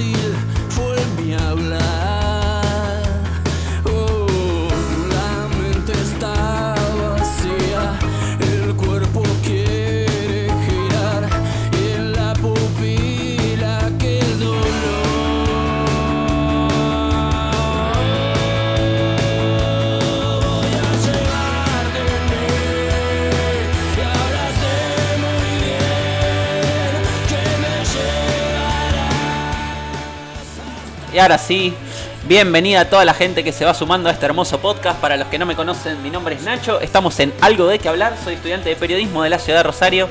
hostil fue mi hablar. Oh, la mente está vacía, el cuerpo quiere girar y en la pupila que el dolor. Voy a llevarte en mí y ahora sé muy bien que me llevarás. Y ahora sí, bienvenida a toda la gente que se va sumando a este hermoso podcast. Para los que no me conocen, mi nombre es Nacho. Estamos en Algo de Qué Hablar. Soy estudiante de periodismo de la ciudad de Rosario.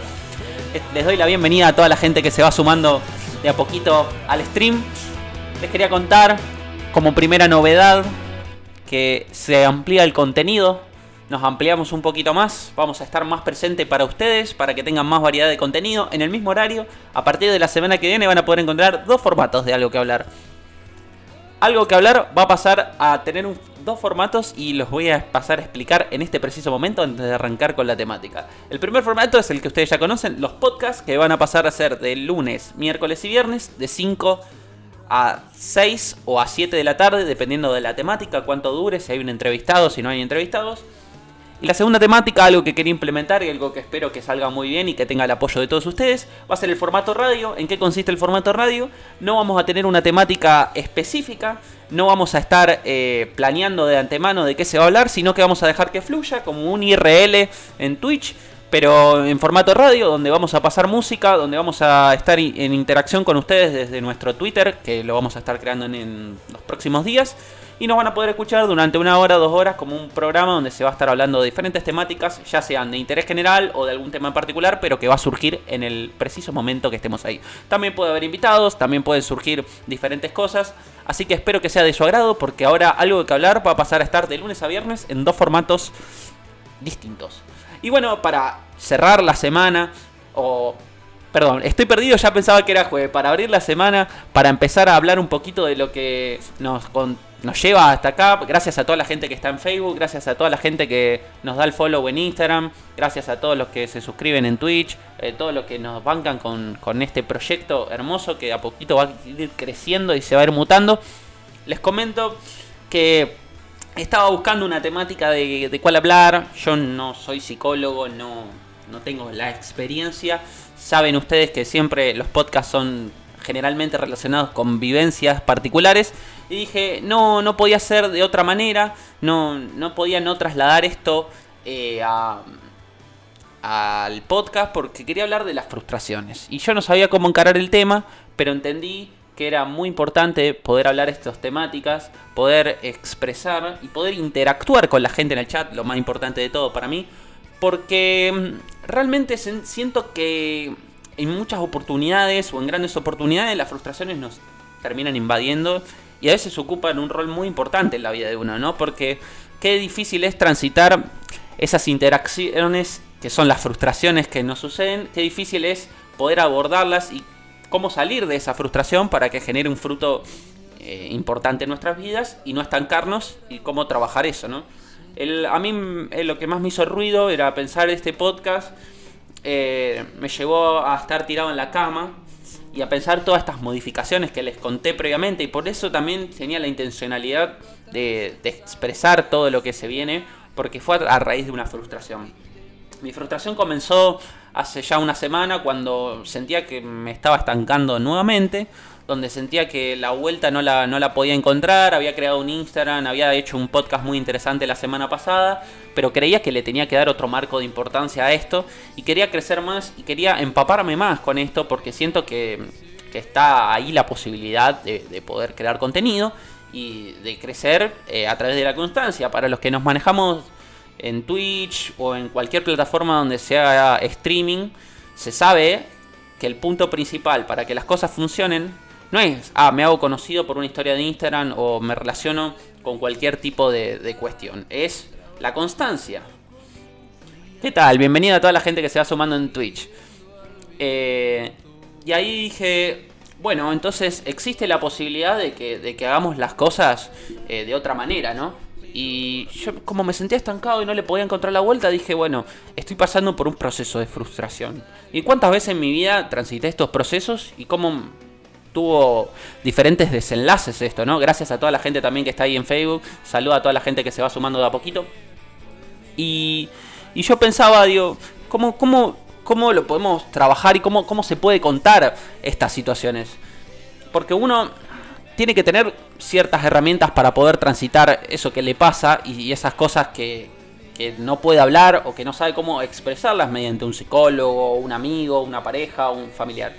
Les doy la bienvenida a toda la gente que se va sumando de a poquito al stream. Les quería contar, como primera novedad, que se amplía el contenido. Nos ampliamos un poquito más. Vamos a estar más presentes para ustedes, para que tengan más variedad de contenido en el mismo horario. A partir de la semana que viene van a poder encontrar dos formatos de Algo que Hablar. Algo que Hablar va a pasar a tener dos formatos y los voy a pasar a explicar en este preciso momento antes de arrancar con la temática. El primer formato es el que ustedes ya conocen, los podcasts, que van a pasar a ser de lunes, miércoles y viernes, de 5 a 6 o a 7 de la tarde, dependiendo de la temática, cuánto dure, si hay un entrevistado, si no hay entrevistados. Y la segunda temática, algo que quería implementar y algo que espero que salga muy bien y que tenga el apoyo de todos ustedes, va a ser el formato radio. ¿En qué consiste el formato radio? No vamos a tener una temática específica, no vamos a estar planeando de antemano de qué se va a hablar, sino que vamos a dejar que fluya como un IRL en Twitch, pero en formato radio, donde vamos a pasar música, donde vamos a estar en interacción con ustedes desde nuestro Twitter, que lo vamos a estar creando en los próximos días. Y nos van a poder escuchar durante 1 hora, 2 horas, como un programa donde se va a estar hablando de diferentes temáticas, ya sean de interés general o de algún tema en particular, pero que va a surgir en el preciso momento que estemos ahí. También puede haber invitados, también pueden surgir diferentes cosas, así que espero que sea de su agrado, porque ahora Algo que Hablar va a pasar a estar de lunes a viernes en dos formatos distintos. Y bueno, para cerrar la semana, Perdón, estoy perdido, ya pensaba que era jueves. Para abrir la semana, para empezar a hablar un poquito de lo que nos lleva hasta acá. Gracias a toda la gente que está en Facebook, gracias a toda la gente que nos da el follow en Instagram, gracias a todos los que se suscriben en Twitch, todos los que nos bancan con este proyecto hermoso que a poquito va a ir creciendo y se va a ir mutando. Les comento que estaba buscando una temática de cuál hablar. Yo no soy psicólogo, no tengo la experiencia. Saben ustedes que siempre los podcasts son generalmente relacionados con vivencias particulares. Y dije, no podía ser de otra manera. No podía no trasladar esto al podcast, porque quería hablar de las frustraciones. Y yo no sabía cómo encarar el tema, pero entendí que era muy importante poder hablar de estas temáticas, poder expresar y poder interactuar con la gente en el chat, lo más importante de todo para mí. Porque realmente siento que en muchas oportunidades o en grandes oportunidades las frustraciones nos terminan invadiendo y a veces ocupan un rol muy importante en la vida de uno, ¿no? Porque qué difícil es transitar esas interacciones que son las frustraciones que nos suceden, qué difícil es poder abordarlas y cómo salir de esa frustración para que genere un fruto importante en nuestras vidas y no estancarnos, y cómo trabajar eso, ¿no? A mí lo que más me hizo ruido era pensar este podcast. Me llevó a estar tirado en la cama y a pensar todas estas modificaciones que les conté previamente, y por eso también tenía la intencionalidad de expresar todo lo que se viene, porque fue a raíz de una frustración. Mi frustración comenzó hace ya una semana, cuando sentía que me estaba estancando nuevamente, donde sentía que la vuelta no la podía encontrar. Había creado un Instagram, había hecho un podcast muy interesante la semana pasada, pero creía que le tenía que dar otro marco de importancia a esto, y quería crecer más y quería empaparme más con esto, porque siento que está ahí la posibilidad de poder crear contenido y de crecer a través de la constancia. Para los que nos manejamos en Twitch o en cualquier plataforma donde se haga streaming, se sabe que el punto principal para que las cosas funcionen no es, me hago conocido por una historia de Instagram o me relaciono con cualquier tipo de cuestión. Es la constancia. ¿Qué tal? Bienvenida a toda la gente que se va sumando en Twitch. Y ahí dije, bueno, entonces existe la posibilidad de que hagamos las cosas de otra manera, ¿no? Y yo, como me sentía estancado y no le podía encontrar la vuelta, dije, bueno, estoy pasando por un proceso de frustración. ¿Y cuántas veces en mi vida transité estos procesos y cómo tuvo diferentes desenlaces esto, ¿no? Gracias a toda la gente también que está ahí en Facebook. Saluda a toda la gente que se va sumando de a poquito. Y yo pensaba, digo, ¿cómo lo podemos trabajar y cómo se puede contar estas situaciones? Porque uno tiene que tener ciertas herramientas para poder transitar eso que le pasa y esas cosas que no puede hablar o que no sabe cómo expresarlas mediante un psicólogo, un amigo, una pareja, un familiar.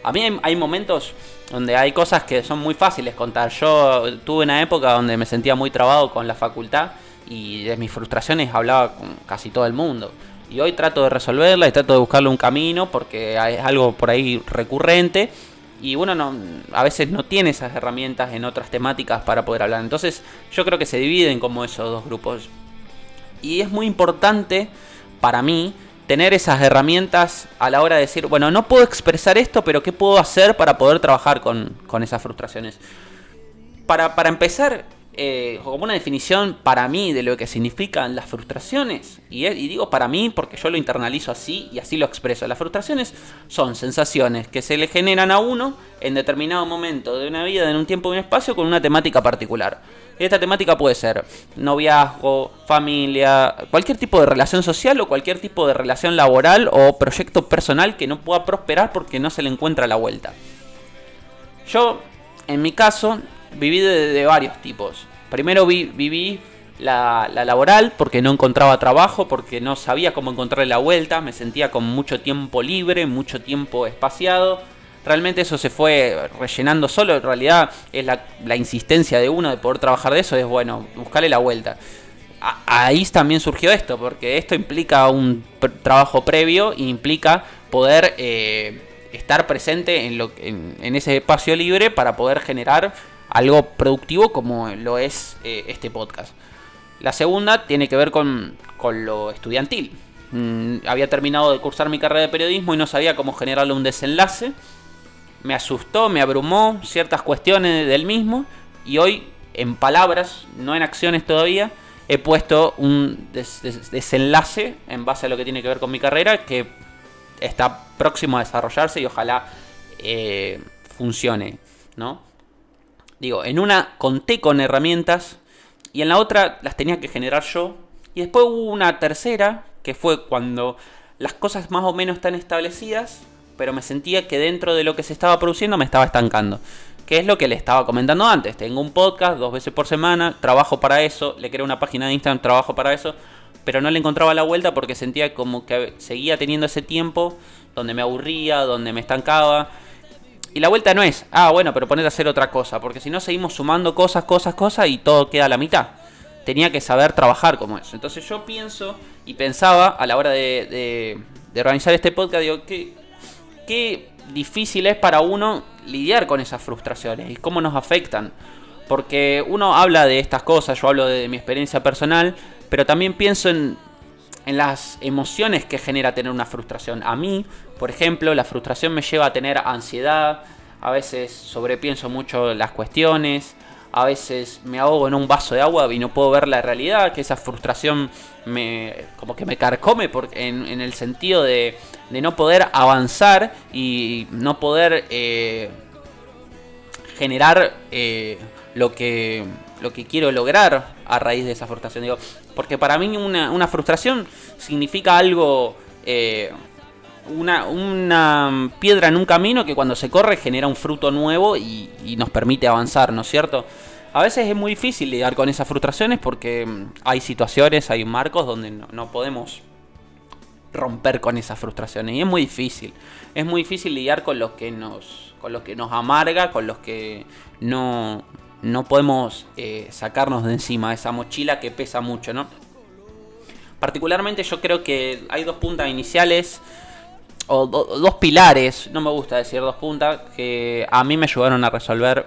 A mí hay momentos donde hay cosas que son muy fáciles contar. Yo tuve una época donde me sentía muy trabado con la facultad y de mis frustraciones hablaba con casi todo el mundo. Y hoy trato de resolverla y trato de buscarle un camino porque es algo por ahí recurrente. Y uno a veces no tiene esas herramientas en otras temáticas para poder hablar. Entonces yo creo que se dividen como esos dos grupos. Y es muy importante para mí tener esas herramientas a la hora de decir, bueno, no puedo expresar esto, pero ¿qué puedo hacer para poder trabajar con esas frustraciones? Para empezar, como una definición para mí de lo que significan las frustraciones, y digo para mí porque yo lo internalizo así y así lo expreso. Las frustraciones son sensaciones que se le generan a uno en determinado momento de una vida, en un tiempo y un espacio, con una temática particular. Esta temática puede ser noviazgo, familia, cualquier tipo de relación social o cualquier tipo de relación laboral o proyecto personal que no pueda prosperar porque no se le encuentra la vuelta. Yo, en mi caso, viví de varios tipos. Primero viví la laboral porque no encontraba trabajo, porque no sabía cómo encontrarle la vuelta, me sentía con mucho tiempo libre, mucho tiempo espaciado. Realmente eso se fue rellenando solo, en realidad es la insistencia de uno de poder trabajar de eso, es bueno, buscarle la vuelta. Ahí también surgió esto, porque esto implica un trabajo previo e implica poder estar presente en ese espacio libre para poder generar algo productivo como lo es este podcast. La segunda tiene que ver con lo estudiantil. Había terminado de cursar mi carrera de periodismo y no sabía cómo generarle un desenlace. Me asustó, me abrumó ciertas cuestiones del mismo. Y hoy, en palabras, no en acciones todavía, he puesto un desenlace en base a lo que tiene que ver con mi carrera, que está próximo a desarrollarse y ojalá funcione, ¿no? Digo, en una conté con herramientas y en la otra las tenía que generar yo. Y después hubo una tercera, que fue cuando las cosas más o menos están establecidas, pero me sentía que dentro de lo que se estaba produciendo me estaba estancando. Que es lo que le estaba comentando antes. Tengo un podcast 2 veces por semana, trabajo para eso, le creé una página de Instagram, trabajo para eso, pero no le encontraba la vuelta porque sentía como que seguía teniendo ese tiempo donde me aburría, donde me estancaba. Y la vuelta no es, bueno, pero ponete a hacer otra cosa, porque si no seguimos sumando cosas y todo queda a la mitad. Tenía que saber trabajar como eso. Entonces yo pienso y pensaba a la hora de organizar este podcast, digo, qué difícil es para uno lidiar con esas frustraciones y cómo nos afectan. Porque uno habla de estas cosas, yo hablo de mi experiencia personal, pero también pienso en las emociones que genera tener una frustración. A mí, por ejemplo, la frustración me lleva a tener ansiedad, a veces sobrepienso mucho las cuestiones, a veces me ahogo en un vaso de agua y no puedo ver la realidad, que esa frustración como que me carcome en el sentido de no poder avanzar y no poder generar lo que quiero lograr a raíz de esa frustración. Digo, porque para mí una frustración significa algo, una piedra en un camino que cuando se corre genera un fruto nuevo y nos permite avanzar, ¿no es cierto? A veces es muy difícil lidiar con esas frustraciones porque hay situaciones, hay marcos donde no podemos romper con esas frustraciones y es muy difícil. Es muy difícil lidiar con los que nos amarga, con los que no podemos sacarnos de encima, esa mochila que pesa mucho, ¿no? Particularmente yo creo que hay dos puntas iniciales o dos pilares, no me gusta decir dos puntas, que a mí me ayudaron a resolver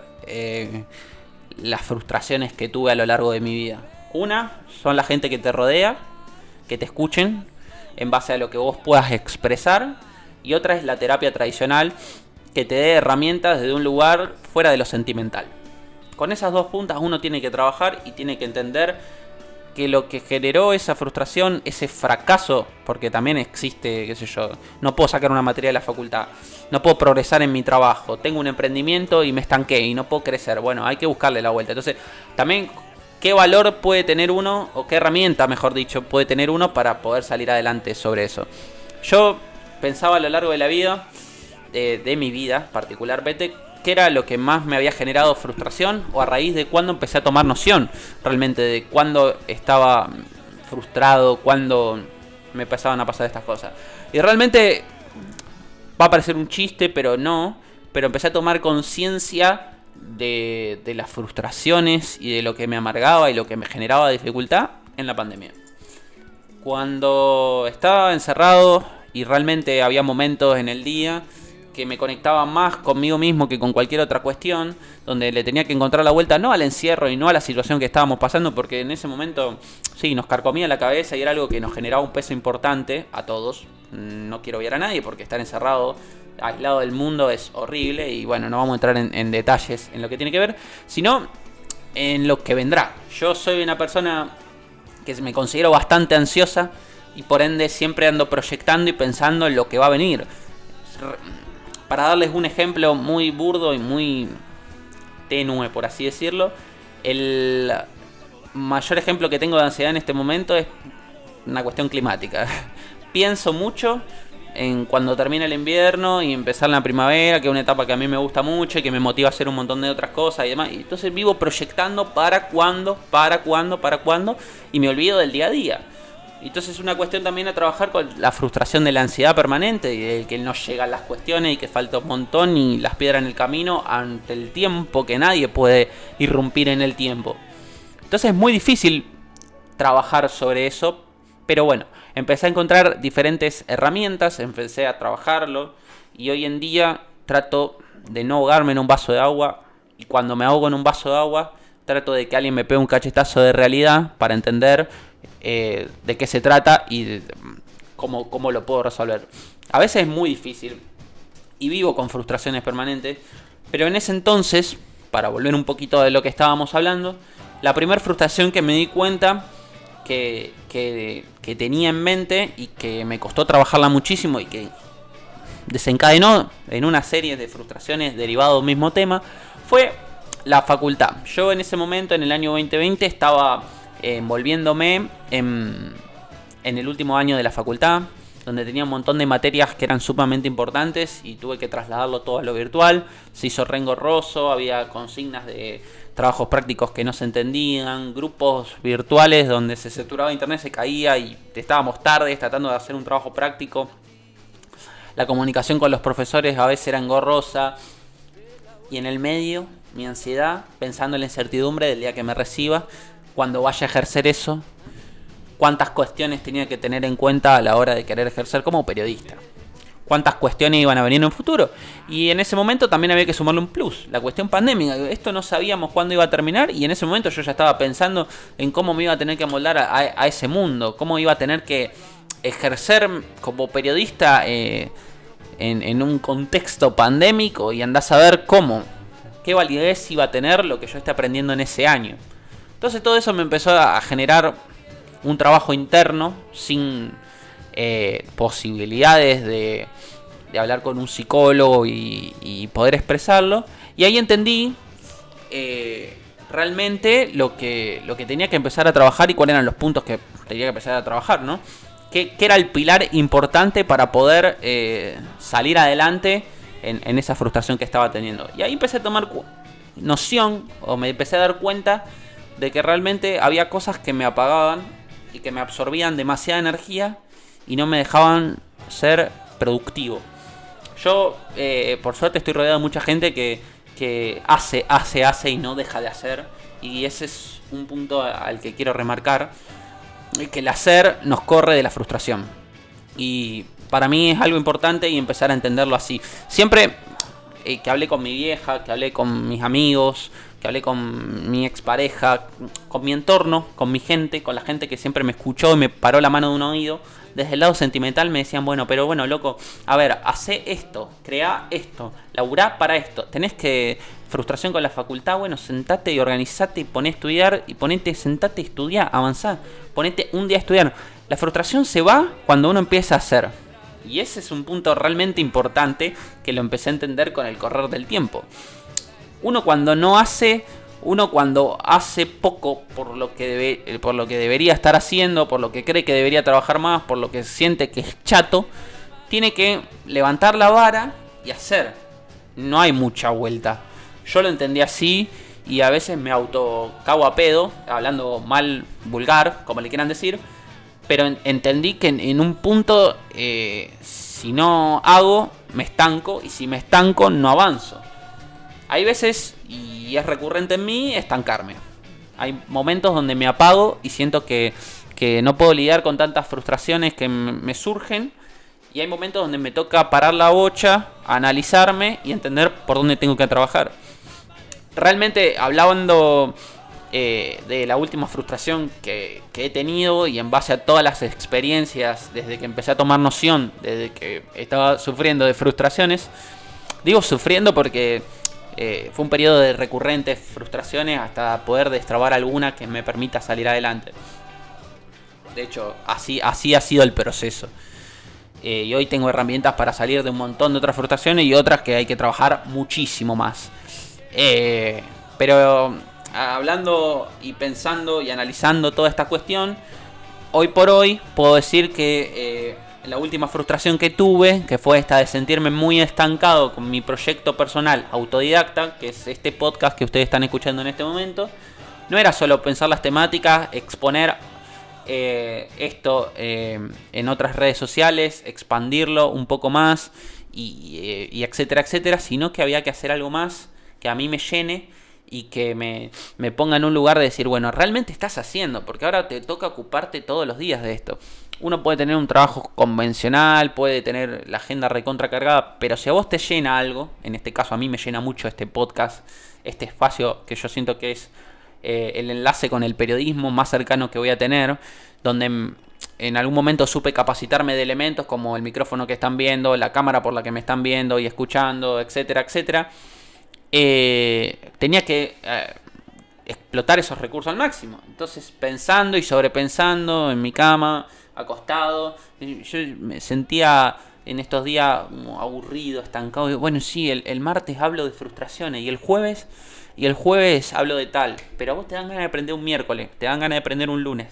las frustraciones que tuve a lo largo de mi vida. Una son la gente que te rodea, que te escuchen en base a lo que vos puedas expresar, y otra es la terapia tradicional, que te dé herramientas desde un lugar fuera de lo sentimental. Con esas dos puntas uno tiene que trabajar y tiene que entender que lo que generó esa frustración, ese fracaso, porque también existe, qué sé yo, no puedo sacar una materia de la facultad, no puedo progresar en mi trabajo, tengo un emprendimiento y me estanqué y no puedo crecer. Bueno, hay que buscarle la vuelta. Entonces, también, ¿qué valor puede tener uno, o qué herramienta, mejor dicho, puede tener uno para poder salir adelante sobre eso? Yo pensaba a lo largo de la vida, de mi vida particularmente, qué era lo que más me había generado frustración, o a raíz de cuándo empecé a tomar noción realmente de cuándo estaba frustrado, cuándo me empezaban a pasar estas cosas. Y realmente va a parecer un chiste, pero no, pero empecé a tomar conciencia de las frustraciones y de lo que me amargaba y lo que me generaba dificultad en la pandemia. Cuando estaba encerrado y realmente había momentos en el día que me conectaba más conmigo mismo que con cualquier otra cuestión, donde le tenía que encontrar la vuelta no al encierro y no a la situación que estábamos pasando, porque en ese momento sí, nos carcomía la cabeza y era algo que nos generaba un peso importante a todos. No quiero odiar a nadie porque estar encerrado, aislado del mundo, es horrible, y bueno, no vamos a entrar en detalles en lo que tiene que ver, sino en lo que vendrá. Yo soy una persona que me considero bastante ansiosa y por ende siempre ando proyectando y pensando en lo que va a venir. Para darles un ejemplo muy burdo y muy tenue, por así decirlo, el mayor ejemplo que tengo de ansiedad en este momento es una cuestión climática. Pienso mucho en cuando termine el invierno y empezar la primavera, que es una etapa que a mí me gusta mucho y que me motiva a hacer un montón de otras cosas y demás. Y entonces vivo proyectando para cuándo, y me olvido del día a día. Entonces es una cuestión también a trabajar con la frustración de la ansiedad permanente y de que no llegan las cuestiones y que falta un montón y las piedras en el camino ante el tiempo, que nadie puede irrumpir en el tiempo. Entonces es muy difícil trabajar sobre eso, pero bueno, empecé a encontrar diferentes herramientas, empecé a trabajarlo y hoy en día trato de no ahogarme en un vaso de agua, y cuando me ahogo en un vaso de agua trato de que alguien me pegue un cachetazo de realidad para entender de qué se trata y cómo lo puedo resolver. A veces es muy difícil y vivo con frustraciones permanentes, pero en ese entonces, para volver un poquito de lo que estábamos hablando, la primera frustración que me di cuenta que tenía en mente y que me costó trabajarla muchísimo y que desencadenó en una serie de frustraciones derivadas del mismo tema fue la facultad. Yo en ese momento, en el año 2020, estaba envolviéndome en el último año de la facultad, donde tenía un montón de materias que eran sumamente importantes y tuve que trasladarlo todo a lo virtual. Se hizo re engorroso, había consignas de trabajos prácticos que no se entendían, grupos virtuales donde se saturaba internet, se caía y estábamos tardes tratando de hacer un trabajo práctico. La comunicación con los profesores a veces era engorrosa. Y en el medio, mi ansiedad, pensando en la incertidumbre del día que me reciba, cuando vaya a ejercer eso, cuántas cuestiones tenía que tener en cuenta a la hora de querer ejercer como periodista, cuántas cuestiones iban a venir en un futuro. Y en ese momento también había que sumarle un plus, la cuestión pandémica. Esto no sabíamos cuándo iba a terminar y en ese momento yo ya estaba pensando en cómo me iba a tener que amoldar a ese mundo, cómo iba a tener que ejercer como periodista en un contexto pandémico, y andás a ver qué validez iba a tener lo que yo esté aprendiendo en ese año. Entonces todo eso me empezó a generar un trabajo interno sin posibilidades de hablar con un psicólogo y poder expresarlo. Y ahí entendí realmente lo que tenía que empezar a trabajar y cuáles eran los puntos que tenía que empezar a trabajar, ¿no? ¿Qué era el pilar importante para poder salir adelante en esa frustración que estaba teniendo? Y ahí empecé a tomar noción, o me empecé a dar cuenta de que realmente había cosas que me apagaban y que me absorbían demasiada energía y no me dejaban ser productivo. Yo, por suerte, estoy rodeado de mucha gente que hace y no deja de hacer, y ese es un punto al que quiero remarcar, que el hacer nos corre de la frustración. Y para mí es algo importante y empezar a entenderlo así. Siempre que hablé con mi vieja, que hablé con mis amigos, que hablé con mi expareja, con mi entorno, con mi gente, con la gente que siempre me escuchó y me paró la mano de un oído, desde el lado sentimental me decían, pero bueno, loco, a ver, hacé esto, creá esto, laburá para esto, tenés que frustración con la facultad, bueno, sentate y organizate y poné a estudiar y sentate y estudiá, avanzá, ponete un día a estudiar. La frustración se va cuando uno empieza a hacer. Y ese es un punto realmente importante que lo empecé a entender con el correr del tiempo. Uno cuando hace poco por lo que debería estar haciendo, por lo que cree que debería trabajar más, por lo que siente que es chato, tiene que levantar la vara y hacer. No hay mucha vuelta. Yo lo entendí así y a veces me cago a pedo, hablando mal, vulgar, como le quieran decir. Pero entendí que en un punto, si no hago, me estanco. Y si me estanco, no avanzo. Hay veces, y es recurrente en mí, estancarme. Hay momentos donde me apago y siento que no puedo lidiar con tantas frustraciones que me surgen. Y hay momentos donde me toca parar la bocha, analizarme y entender por dónde tengo que trabajar. Realmente, hablando de la última frustración que he tenido y en base a todas las experiencias desde que empecé a tomar noción, desde que estaba sufriendo de frustraciones, digo sufriendo porque fue un periodo de recurrentes frustraciones hasta poder destrabar alguna que me permita salir adelante. De hecho, así ha sido el proceso. Y hoy tengo herramientas para salir de un montón de otras frustraciones y otras que hay que trabajar muchísimo más. Pero hablando y pensando y analizando toda esta cuestión, hoy por hoy puedo decir que la última frustración que tuve, que fue esta de sentirme muy estancado con mi proyecto personal autodidacta, que es este podcast que ustedes están escuchando en este momento, no era solo pensar las temáticas, exponer esto en otras redes sociales, expandirlo un poco más y etcétera, etcétera, sino que había que hacer algo más que a mí me llene y que me ponga en un lugar de decir, bueno, realmente estás haciendo, porque ahora te toca ocuparte todos los días de esto. Uno puede tener un trabajo convencional, puede tener la agenda recontra cargada, pero si a vos te llena algo, en este caso a mí me llena mucho este podcast, este espacio que yo siento que es el enlace con el periodismo más cercano que voy a tener, donde en algún momento supe capacitarme de elementos como el micrófono que están viendo, la cámara por la que me están viendo y escuchando, etcétera, etcétera. Tenía que explotar esos recursos al máximo. Entonces, pensando y sobrepensando en mi cama, acostado, yo me sentía en estos días aburrido, estancado. Bueno, sí, el martes hablo de frustraciones y el jueves hablo de tal. Pero a vos te dan ganas de aprender un miércoles, te dan ganas de aprender un lunes,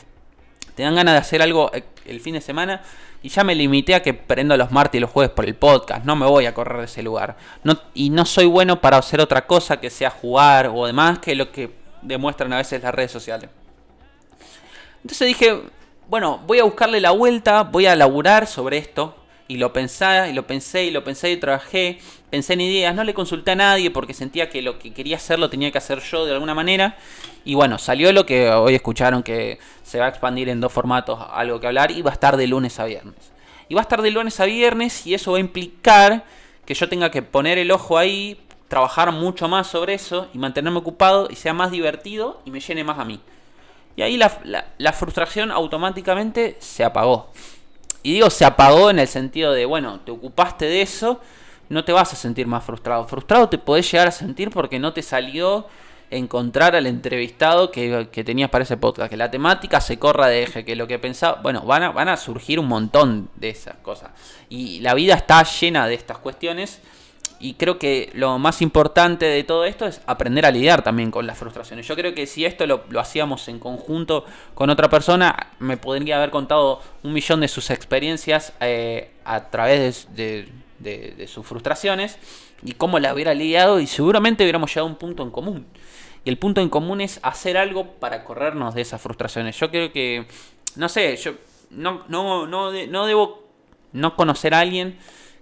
te dan ganas de hacer algo el fin de semana. Y ya me limité a que prendo los martes y los jueves por el podcast. No me voy a correr de ese lugar. Y no soy bueno para hacer otra cosa que sea jugar o demás, que lo que demuestran a veces las redes sociales. Entonces dije, bueno, voy a buscarle la vuelta, voy a laburar sobre esto. Y lo pensé y trabajé. Pensé en ideas, no le consulté a nadie porque sentía que lo que quería hacer lo tenía que hacer yo de alguna manera. Y bueno, salió lo que hoy escucharon, que se va a expandir en 2 formatos, algo que hablar, y va a estar de lunes a viernes. Y va a estar de lunes a viernes y eso va a implicar que yo tenga que poner el ojo ahí, trabajar mucho más sobre eso y mantenerme ocupado y sea más divertido y me llene más a mí. Y ahí la frustración automáticamente se apagó. Y digo se apagó en el sentido de, bueno, te ocupaste de eso, no te vas a sentir más frustrado. Frustrado te podés llegar a sentir porque no te salió encontrar al entrevistado que tenías para ese podcast, que la temática se corra de eje, que lo que pensaba, bueno, van a surgir un montón de esas cosas. Y la vida está llena de estas cuestiones. Y creo que lo más importante de todo esto es aprender a lidiar también con las frustraciones. Yo creo que si esto lo hacíamos en conjunto con otra persona, me podría haber contado 1.000.000 de sus experiencias a través de sus frustraciones y cómo la hubiera lidiado, y seguramente hubiéramos llegado a un punto en común. Y el punto en común es hacer algo para corrernos de esas frustraciones. Yo creo que, no sé, yo no debo no conocer a alguien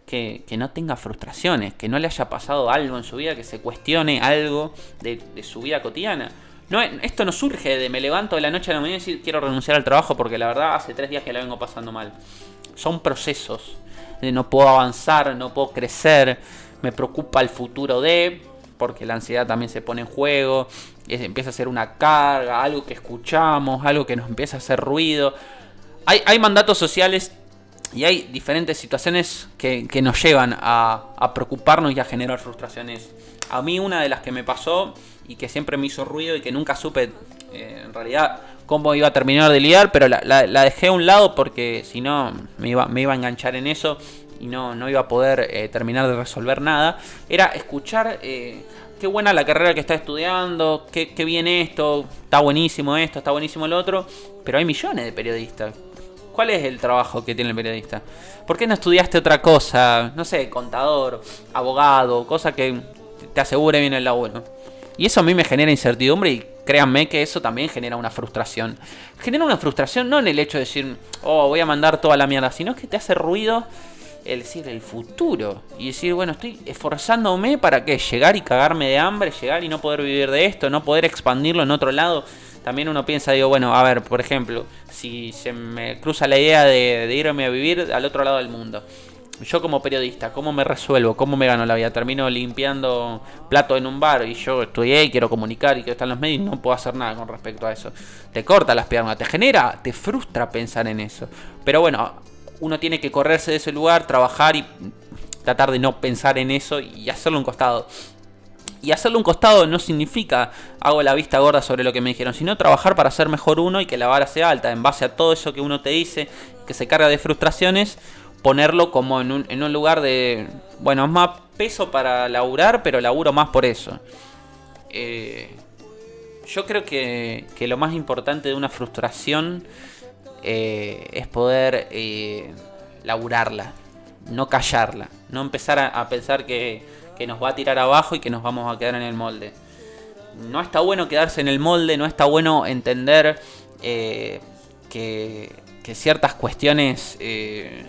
que no tenga frustraciones, que no le haya pasado algo en su vida, que se cuestione algo de su vida cotidiana. No, esto no surge de me levanto de la noche a la mañana y decir quiero renunciar al trabajo porque la verdad hace 3 días que la vengo pasando mal. Son procesos. No puedo avanzar, no puedo crecer, me preocupa el futuro porque la ansiedad también se pone en juego, empieza a ser una carga, algo que escuchamos, algo que nos empieza a hacer ruido. Hay mandatos sociales y hay diferentes situaciones que nos llevan a preocuparnos y a generar frustraciones A mí una de las que me pasó y que siempre me hizo ruido y que nunca supe en realidad cómo iba a terminar de lidiar, pero la dejé a un lado porque si no me iba a enganchar en eso y no iba a poder terminar de resolver nada, era escuchar qué buena la carrera que está estudiando, qué bien esto, está buenísimo el otro, pero hay millones de periodistas. ¿Cuál es el trabajo que tiene el periodista? ¿Por qué no estudiaste otra cosa? No sé, contador, abogado, cosa que te asegure bien el laburo. Y eso a mí me genera incertidumbre y créanme que eso también genera una frustración. Genera una frustración no en el hecho de decir, oh, voy a mandar toda la mierda, sino que te hace ruido el decir el futuro. Y decir, bueno, estoy esforzándome para que llegar y cagarme de hambre, llegar y no poder vivir de esto, no poder expandirlo en otro lado. También uno piensa, digo, bueno, a ver, por ejemplo, si se me cruza la idea de irme a vivir al otro lado del mundo. Yo como periodista, ¿cómo me resuelvo? ¿Cómo me gano la vida? Termino limpiando plato en un bar y yo estudié y quiero comunicar y quiero estar en los medios y no puedo hacer nada con respecto a eso. Te corta las piernas, te frustra pensar en eso. Pero bueno, uno tiene que correrse de ese lugar, trabajar y tratar de no pensar en eso y hacerlo a un costado. Y hacerlo a un costado no significa hago la vista gorda sobre lo que me dijeron, sino trabajar para ser mejor uno y que la vara sea alta. En base a todo eso que uno te dice, que se carga de frustraciones, ponerlo como en un lugar de, bueno, es más peso para laburar, pero laburo más por eso. Yo creo que lo más importante de una frustración es poder laburarla, no callarla, no empezar a pensar que nos va a tirar abajo y que nos vamos a quedar en el molde. No está bueno quedarse en el molde, no está bueno entender que ciertas cuestiones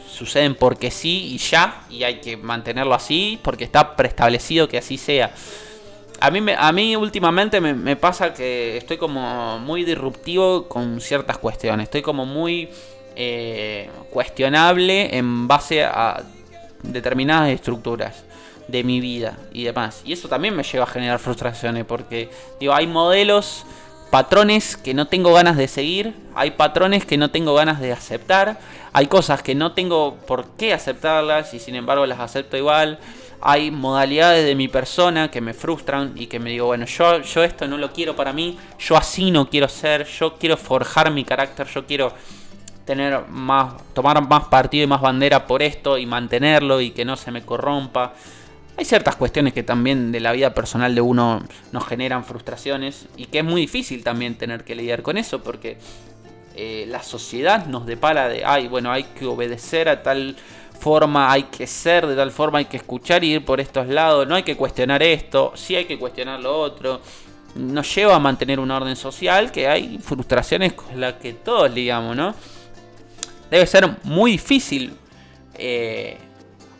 suceden porque sí y ya, y hay que mantenerlo así porque está preestablecido que así sea. A mí últimamente me pasa que estoy como muy disruptivo con ciertas cuestiones, estoy como muy cuestionable en base a determinadas estructuras de mi vida y demás. Y eso también me lleva a generar frustraciones porque, digo, hay modelos, patrones que no tengo ganas de seguir, hay patrones que no tengo ganas de aceptar, hay cosas que no tengo por qué aceptarlas y sin embargo las acepto igual. Hay modalidades de mi persona que me frustran y que me digo, bueno, yo esto no lo quiero para mí, yo así no quiero ser, yo quiero forjar mi carácter, yo quiero tomar más partido y más bandera por esto y mantenerlo y que no se me corrompa. Hay ciertas cuestiones que también de la vida personal de uno nos generan frustraciones y que es muy difícil también tener que lidiar con eso porque la sociedad nos depara de, hay que obedecer a tal forma, hay que ser de tal forma, hay que escuchar y ir por estos lados, no hay que cuestionar esto, sí hay que cuestionar lo otro. Nos lleva a mantener un orden social que hay frustraciones con las que todos lidiamos, ¿no? Debe ser muy difícil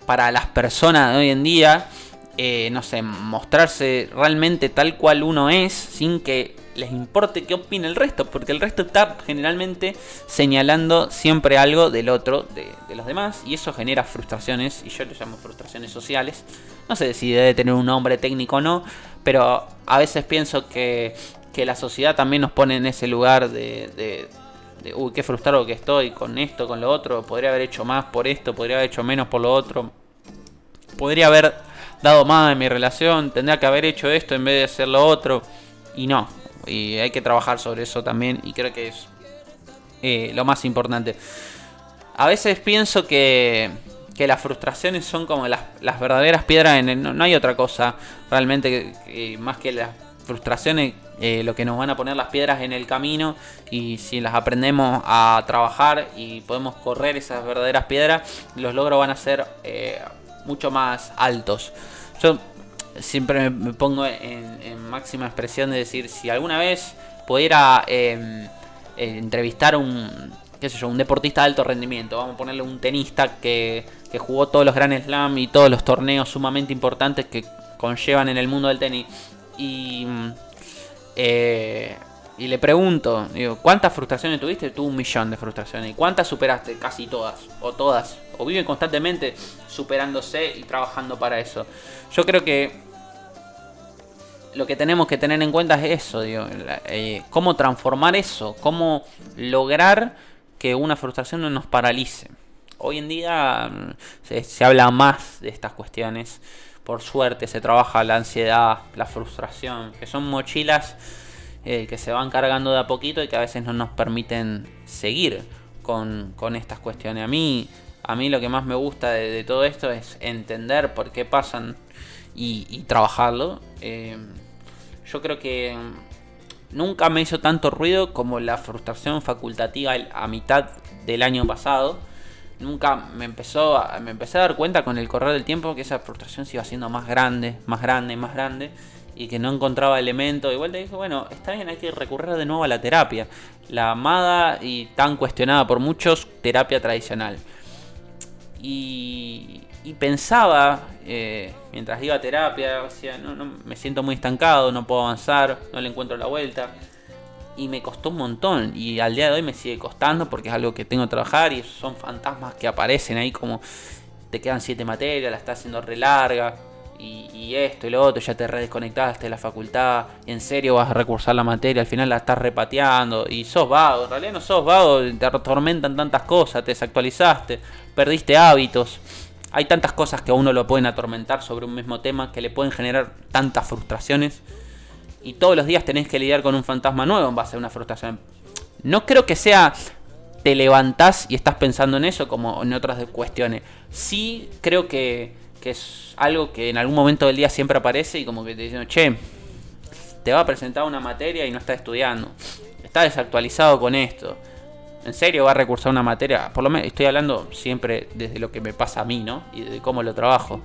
para las personas de hoy en día, no sé, mostrarse realmente tal cual uno es sin que les importe qué opine el resto, porque el resto está generalmente señalando siempre algo del otro, de los demás, y eso genera frustraciones, y yo lo llamo frustraciones sociales. No sé si debe tener un nombre técnico o no, pero a veces pienso que la sociedad también nos pone en ese lugar de uy, qué frustrado que estoy con esto, con lo otro, podría haber hecho más por esto, podría haber hecho menos por lo otro, podría haber dado más en mi relación, tendría que haber hecho esto en vez de hacer lo otro, y no, y hay que trabajar sobre eso también, y creo que es lo más importante. A veces pienso que las frustraciones son como las verdaderas piedras no hay otra cosa realmente más que las frustraciones, lo que nos van a poner las piedras en el camino, y si las aprendemos a trabajar y podemos correr esas verdaderas piedras, los logros van a ser mucho más altos. Yo siempre me pongo en máxima expresión de decir, si alguna vez pudiera entrevistar a un deportista de alto rendimiento, vamos a ponerle un tenista que jugó todos los Grand Slam y todos los torneos sumamente importantes que conllevan en el mundo del tenis, y le pregunto, digo, ¿cuántas frustraciones tuviste? Tuve 1.000.000 de frustraciones. ¿Y cuántas superaste? Casi todas, o viven constantemente superándose y trabajando para eso. Yo creo que lo que tenemos que tener en cuenta es eso, digo, cómo transformar eso, cómo lograr que una frustración no nos paralice. Hoy en día se habla más de estas cuestiones, por suerte se trabaja la ansiedad, la frustración, que son mochilas que se van cargando de a poquito y que a veces no nos permiten seguir con estas cuestiones. A mí lo que más me gusta de todo esto es entender por qué pasan y trabajarlo. Yo creo que nunca me hizo tanto ruido como la frustración facultativa a mitad del año pasado. Nunca me empecé a dar cuenta con el correr del tiempo que esa frustración se iba haciendo más grande, y que no encontraba elementos. Igual te dije, bueno, está bien, hay que recurrir de nuevo a la terapia, la amada y tan cuestionada por muchos terapia tradicional. Y pensaba, mientras iba a terapia, decía, no, me siento muy estancado, no puedo avanzar, no le encuentro la vuelta. Y me costó un montón, y al día de hoy me sigue costando porque es algo que tengo que trabajar, y son fantasmas que aparecen ahí como te quedan 7 materias, la estás haciendo re larga, y esto y lo otro, ya te redesconectaste de la facultad, y en serio vas a recursar la materia, al final la estás repateando, y sos vago, en realidad no sos vago, te atormentan tantas cosas, te desactualizaste, perdiste hábitos. Hay tantas cosas que a uno lo pueden atormentar sobre un mismo tema, que le pueden generar tantas frustraciones. Y todos los días tenés que lidiar con un fantasma nuevo en base a una frustración. No creo que sea te levantás y estás pensando en eso como en otras cuestiones. Sí creo que es algo que en algún momento del día siempre aparece y como que te dicen, che, te va a presentar una materia y no estás estudiando. Estás desactualizado con esto. ¿En serio va a recursar una materia? Por lo menos estoy hablando siempre desde lo que me pasa a mí, ¿no? Y de cómo lo trabajo.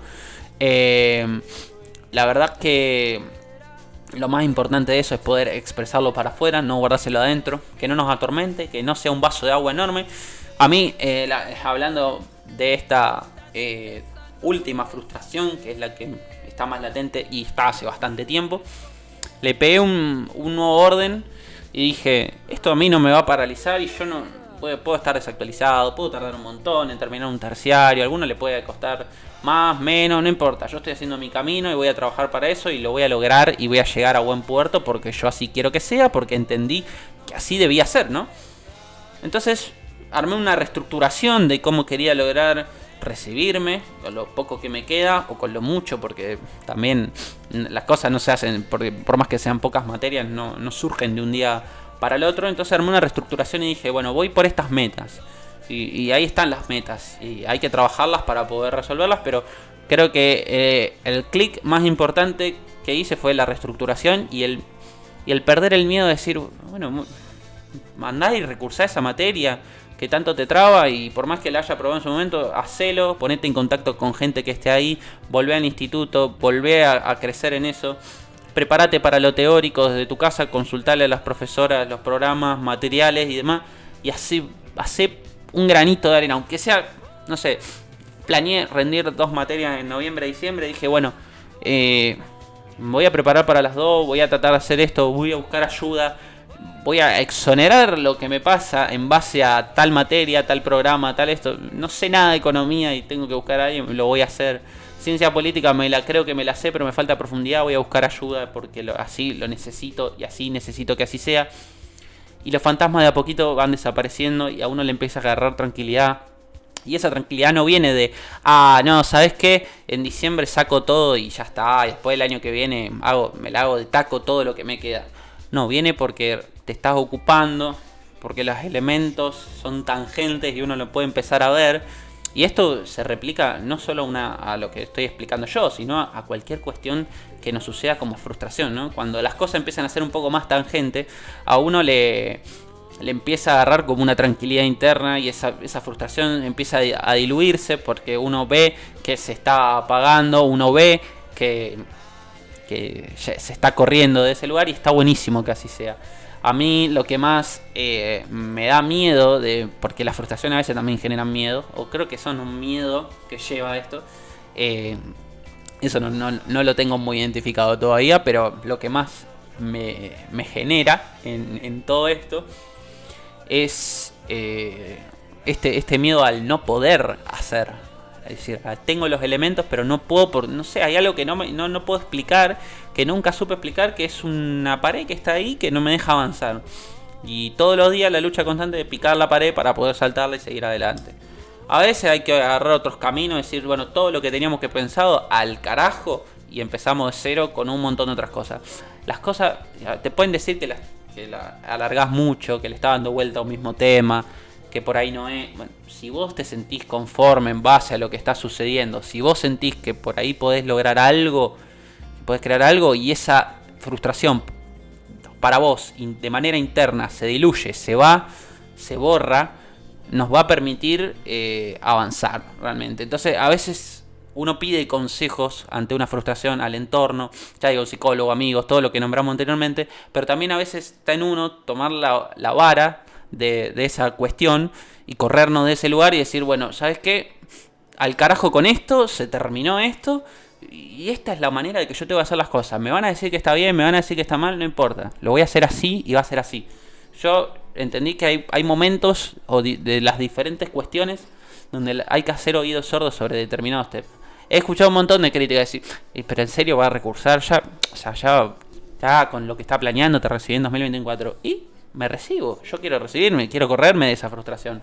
La verdad que lo más importante de eso es poder expresarlo para afuera, no guardárselo adentro, que no nos atormente, que no sea un vaso de agua enorme. A mí, hablando de esta última frustración, que es la que está más latente y está hace bastante tiempo, le pegué un nuevo orden y dije, esto a mí no me va a paralizar y yo no puedo estar desactualizado, puedo tardar un montón en terminar un terciario, a alguno le puede costar más, menos, no importa, yo estoy haciendo mi camino y voy a trabajar para eso y lo voy a lograr y voy a llegar a buen puerto porque yo así quiero que sea, porque entendí que así debía ser, ¿no? Entonces armé una reestructuración de cómo quería lograr recibirme, con lo poco que me queda o con lo mucho, porque también las cosas no se hacen, porque por más que sean pocas materias, no surgen de un día para el otro. Entonces armé una reestructuración y dije, bueno, voy por estas metas. Y ahí están las metas. Y hay que trabajarlas para poder resolverlas. Pero creo que el clic más importante que hice fue la reestructuración y el perder el miedo de decir, bueno, mandá y recursá esa materia que tanto te traba. Y por más que la haya probado en su momento, hacelo, ponete en contacto con gente que esté ahí, volvé al instituto, volvé a crecer en eso. Prepárate para lo teórico desde tu casa, consultale a las profesoras los programas, materiales y demás. Y así hacé un granito de arena, aunque sea, no sé, planeé rendir 2 materias en noviembre, diciembre. Dije, bueno, voy a preparar para las 2, voy a tratar de hacer esto, voy a buscar ayuda, voy a exonerar lo que me pasa en base a tal materia, tal programa, tal esto. No sé nada de economía y tengo que buscar a alguien, lo voy a hacer. Ciencia política creo que me la sé, pero me falta profundidad, voy a buscar ayuda porque así lo necesito y así necesito que así sea. Y los fantasmas de a poquito van desapareciendo y a uno le empieza a agarrar tranquilidad. Y esa tranquilidad no viene de, no, ¿sabes qué? En diciembre saco todo y ya está. Y después del año que viene me la hago de taco todo lo que me queda. No, viene porque te estás ocupando, porque los elementos son tangentes y uno lo puede empezar a ver. Y esto se replica no solo a lo que estoy explicando yo, sino a cualquier cuestión que nos suceda como frustración, ¿no? Cuando las cosas empiezan a ser un poco más tangentes, a uno le empieza a agarrar como una tranquilidad interna y esa frustración empieza a diluirse porque uno ve que se está apagando, uno ve que se está corriendo de ese lugar y está buenísimo que así sea. A mí lo que más me da miedo, porque las frustraciones a veces también generan miedo, o creo que son un miedo que lleva a esto, eso no lo tengo muy identificado todavía, pero lo que más me genera en todo esto es este miedo al no poder hacer. Es decir, tengo los elementos pero no puedo, no sé, hay algo que no puedo explicar, que nunca supe explicar, que es una pared que está ahí que no me deja avanzar. Y todos los días la lucha constante de picar la pared para poder saltarla y seguir adelante. A veces hay que agarrar otros caminos, decir, bueno, todo lo que teníamos que pensado al carajo y empezamos de cero con un montón de otras cosas. Las cosas, te pueden decir que la alargás mucho, que le está dando vuelta a un mismo tema, que por ahí no es. Bueno, si vos te sentís conforme en base a lo que está sucediendo, si vos sentís que por ahí podés lograr algo, podés crear algo y esa frustración para vos de manera interna se diluye, se va, se borra, nos va a permitir avanzar realmente. Entonces a veces uno pide consejos ante una frustración al entorno, ya digo, psicólogo, amigos, todo lo que nombramos anteriormente, pero también a veces está en uno tomar la vara de esa cuestión y corrernos de ese lugar y decir, bueno, ¿sabes qué? Al carajo con esto, se terminó esto y esta es la manera de que yo tengo que hacer las cosas. Me van a decir que está bien, me van a decir que está mal, no importa. Lo voy a hacer así y va a ser así. Yo entendí que hay momentos de las diferentes cuestiones donde hay que hacer oídos sordos sobre determinados temas. He escuchado un montón de críticas decir, pero en serio va a recursar ya, o sea, ya con lo que está planeando te recibí en 2024 y me recibo, yo quiero recibirme, quiero correrme de esa frustración,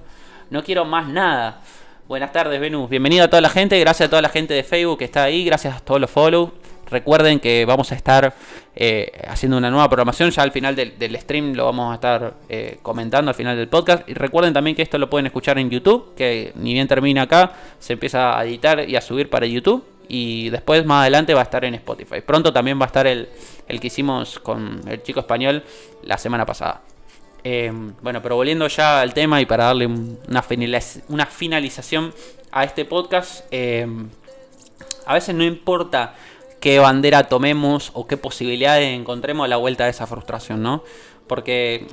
no quiero más nada. Buenas tardes, Venus, bienvenido a toda la gente, gracias a toda la gente de Facebook que está ahí, gracias a todos los follow. Recuerden que vamos a estar haciendo una nueva programación, ya al final del stream lo vamos a estar comentando al final del podcast. Y recuerden también que esto lo pueden escuchar en YouTube, que ni bien termina acá, se empieza a editar y a subir para YouTube. Y después más adelante va a estar en Spotify. Pronto también va a estar el que hicimos con el chico español la semana pasada. Bueno, pero volviendo ya al tema y para darle una finalización a este podcast, a veces no importa qué bandera tomemos o qué posibilidades encontremos a la vuelta de esa frustración, ¿no? Porque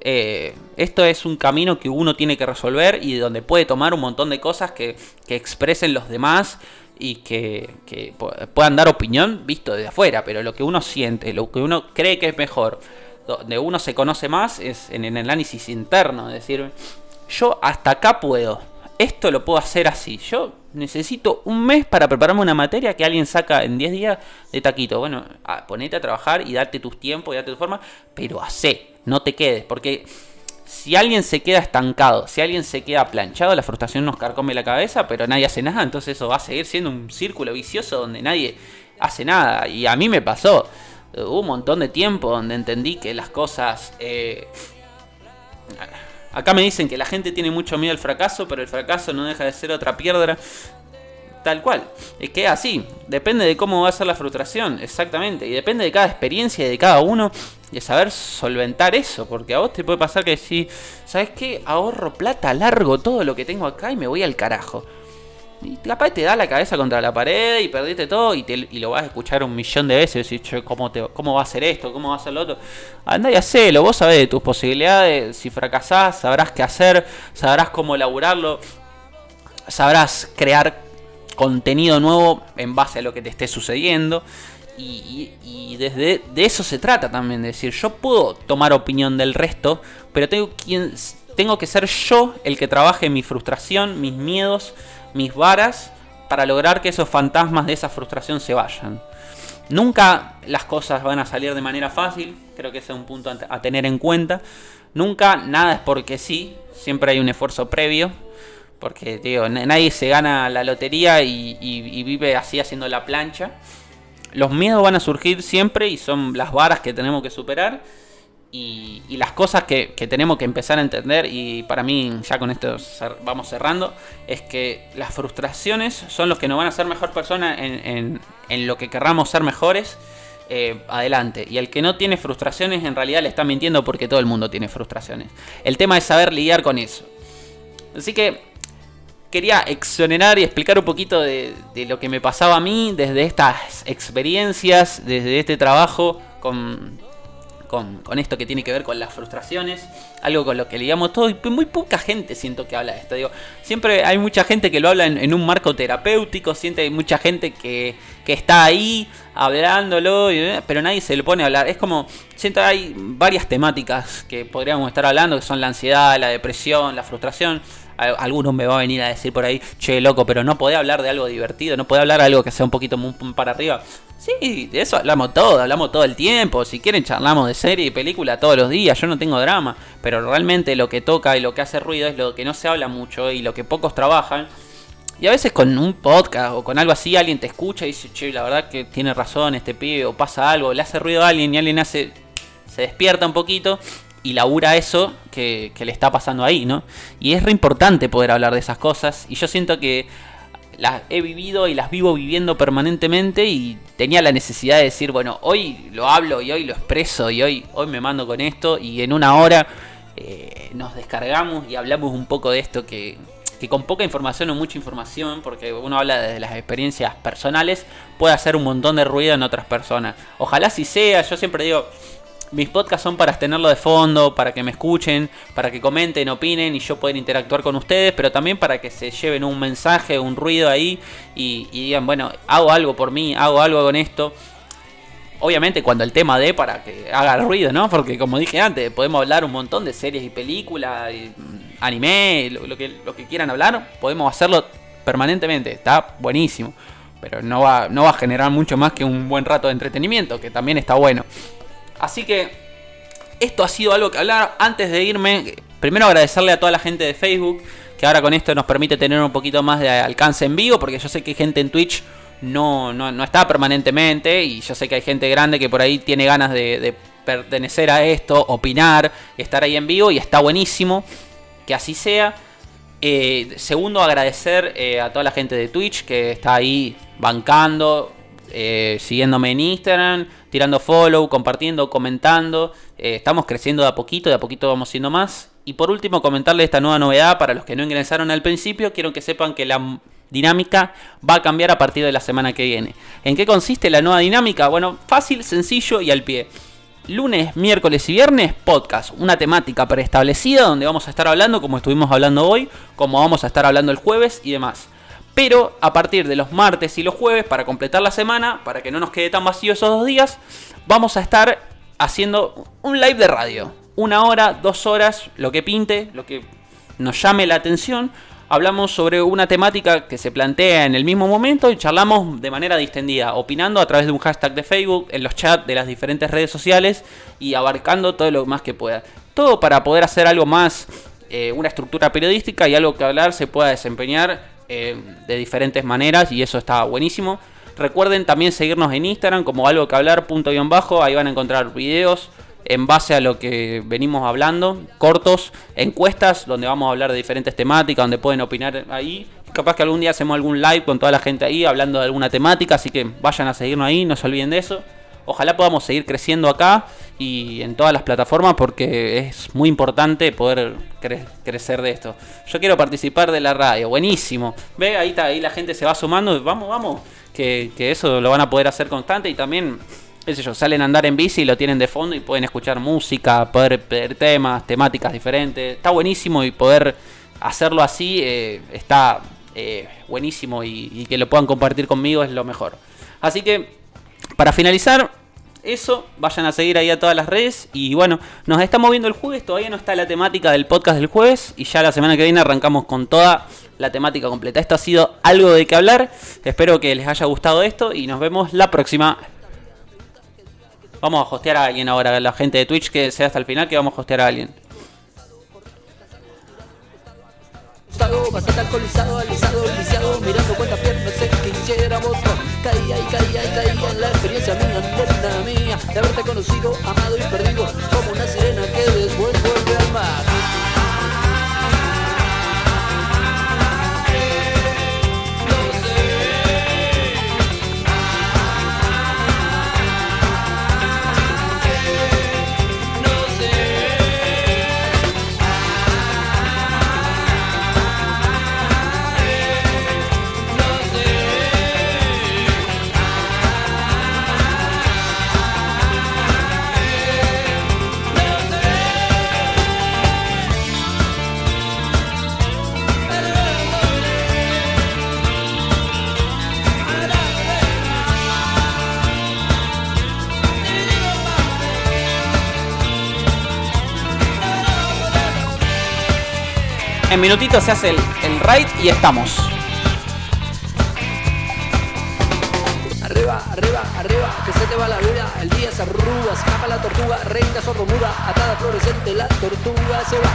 esto es un camino que uno tiene que resolver y donde puede tomar un montón de cosas que expresen los demás y que puedan dar opinión visto desde afuera, pero lo que uno siente, lo que uno cree que es mejor, donde uno se conoce más es en el análisis interno, es decir, yo hasta acá puedo, esto lo puedo hacer así, yo necesito un mes para prepararme una materia que alguien saca en 10 días de taquito. Bueno, ponete a trabajar y date tus tiempos y date tu forma, pero hacé, no te quedes, porque si alguien se queda estancado, si alguien se queda planchado, la frustración nos carcome la cabeza, pero nadie hace nada, entonces eso va a seguir siendo un círculo vicioso donde nadie hace nada. Y a mí me pasó, hubo un montón de tiempo donde entendí que las cosas... Acá me dicen que la gente tiene mucho miedo al fracaso, pero el fracaso no deja de ser otra piedra. Tal cual. Es que es así. Depende de cómo va a ser la frustración. Exactamente. Y depende de cada experiencia y de cada uno. De saber solventar eso. Porque a vos te puede pasar que si... ¿Sabes qué? Ahorro plata, largo todo lo que tengo acá y me voy al carajo. Y capaz te da la cabeza contra la pared y perdiste todo y lo vas a escuchar 1.000.000 de veces y decir, ¿cómo va a ser esto? ¿Cómo va a ser lo otro? Andá y hacelo, vos sabés de tus posibilidades, si fracasás sabrás qué hacer, sabrás cómo elaborarlo, sabrás crear contenido nuevo en base a lo que te esté sucediendo y desde de eso se trata también, de decir, yo puedo tomar opinión del resto, pero tengo que ser yo el que trabaje mi frustración, mis miedos, mis varas, para lograr que esos fantasmas de esa frustración se vayan. Nunca las cosas van a salir de manera fácil, creo que ese es un punto a tener en cuenta. Nunca nada es porque sí, siempre hay un esfuerzo previo, porque digo, nadie se gana la lotería y vive así haciendo la plancha. Los miedos van a surgir siempre y son las varas que tenemos que superar. Y las cosas que tenemos que empezar a entender, y para mí ya con esto vamos cerrando, es que las frustraciones son los que nos van a hacer mejor persona en lo que querramos ser mejores adelante. Y el que no tiene frustraciones en realidad le está mintiendo, porque todo el mundo tiene frustraciones. El tema es saber lidiar con eso. Así que quería exonerar y explicar un poquito de lo que me pasaba a mí desde estas experiencias, desde este trabajo con esto que tiene que ver con las frustraciones, algo con lo que lidiamos todos, y muy poca gente siento que habla de esto. Digo, siempre hay mucha gente que lo habla en un marco terapéutico, siempre hay mucha gente que está ahí hablándolo, pero nadie se le pone a hablar. Es como, siento que hay varias temáticas que podríamos estar hablando, que son la ansiedad, la depresión, la frustración. Algunos me van a venir a decir por ahí, che, loco, pero no podés hablar de algo divertido, no podés hablar de algo que sea un poquito muy para arriba. Sí, de eso hablamos todo el tiempo. Si quieren charlamos de serie y película todos los días, yo no tengo drama. Pero realmente lo que toca y lo que hace ruido es lo que no se habla mucho y lo que pocos trabajan. Y a veces con un podcast o con algo así alguien te escucha y dice, che, la verdad que tiene razón este pibe, o pasa algo, le hace ruido a alguien y alguien se despierta un poquito y labura eso que le está pasando ahí, ¿no? Y es re importante poder hablar de esas cosas, y yo siento que las he vivido y las vivo viviendo permanentemente, y tenía la necesidad de decir, bueno, hoy lo hablo y hoy lo expreso y hoy me mando con esto, y en una hora nos descargamos y hablamos un poco de esto que con poca información o mucha información, porque uno habla de las experiencias personales, puede hacer un montón de ruido en otras personas. Ojalá así sea. Yo siempre digo, mis podcasts son para tenerlo de fondo, para que me escuchen, para que comenten, opinen y yo poder interactuar con ustedes, pero también para que se lleven un mensaje, un ruido ahí y digan, bueno, hago algo por mí, hago algo con esto. Obviamente cuando el tema dé para que haga ruido, ¿no? Porque como dije antes, podemos hablar un montón de series y películas, y anime, lo que quieran hablar, podemos hacerlo permanentemente, está buenísimo. Pero no va a generar mucho más que un buen rato de entretenimiento, que también está bueno. Así que esto ha sido algo que hablar. Antes de irme, primero agradecerle a toda la gente de Facebook, que ahora con esto nos permite tener un poquito más de alcance en vivo, porque yo sé que hay gente en Twitch no está permanentemente, y yo sé que hay gente grande que por ahí tiene ganas de pertenecer a esto, opinar, estar ahí en vivo, y está buenísimo que así sea. Segundo, agradecer a toda la gente de Twitch que está ahí bancando, siguiéndome en Instagram, tirando follow, compartiendo, comentando. Estamos creciendo de a poquito vamos siendo más. Y por último, comentarles esta nueva novedad para los que no ingresaron al principio. Quiero que sepan que la dinámica va a cambiar a partir de la semana que viene. ¿En qué consiste la nueva dinámica? Bueno, fácil, sencillo y al pie. Lunes, miércoles y viernes, podcast, una temática preestablecida donde vamos a estar hablando como estuvimos hablando hoy, como vamos a estar hablando el jueves y demás. Pero a partir de los martes y los jueves, para completar la semana, para que no nos quede tan vacío esos 2 días, vamos a estar haciendo un live de radio. 1 hora, 2 horas, lo que pinte, lo que nos llame la atención. Hablamos sobre una temática que se plantea en el mismo momento y charlamos de manera distendida, opinando a través de un hashtag de Facebook, en los chats de las diferentes redes sociales y abarcando todo lo más que pueda. Todo para poder hacer algo más, una estructura periodística y algo que hablar se pueda desempeñar de diferentes maneras, y eso está buenísimo. Recuerden también seguirnos en Instagram como algo que hablar _, ahí van a encontrar videos en base a lo que venimos hablando, cortos, encuestas donde vamos a hablar de diferentes temáticas, donde pueden opinar ahí. Capaz que algún día hacemos algún live con toda la gente ahí hablando de alguna temática, así que vayan a seguirnos ahí, no se olviden de eso. Ojalá podamos seguir creciendo acá y en todas las plataformas, porque es muy importante poder crecer de esto. Yo quiero participar de la radio, buenísimo. Ve, ahí está, ahí la gente se va sumando, vamos, que eso lo van a poder hacer constante. Y también, qué sé yo, salen a andar en bici y lo tienen de fondo y pueden escuchar música, poder ver temáticas diferentes. Está buenísimo, y poder hacerlo así está buenísimo, y que lo puedan compartir conmigo es lo mejor. Así que, para finalizar, eso, vayan a seguir ahí a todas las redes. Y bueno, nos estamos viendo el jueves. Todavía no está la temática del podcast del jueves, y ya la semana que viene arrancamos con toda la temática completa. Esto ha sido algo de qué hablar. Espero que les haya gustado esto y nos vemos la próxima. Vamos a hostear a alguien ahora, la gente de Twitch que sea hasta el final, que vamos a hostear a alguien. Bastante alcoholizado, alisado, lisiado, mirando cuántas piernas se quisiéramos. Caía en la experiencia mía, neta mía, de haberte conocido, amado y perdido, como una sirena que después vuelve al mar. En minutitos se hace el raid y estamos. Arriba, arriba, arriba, que se te va la vida, el día se arruga, escapa la tortuga, reina sordomuda, atada fluorescente, la tortuga se va.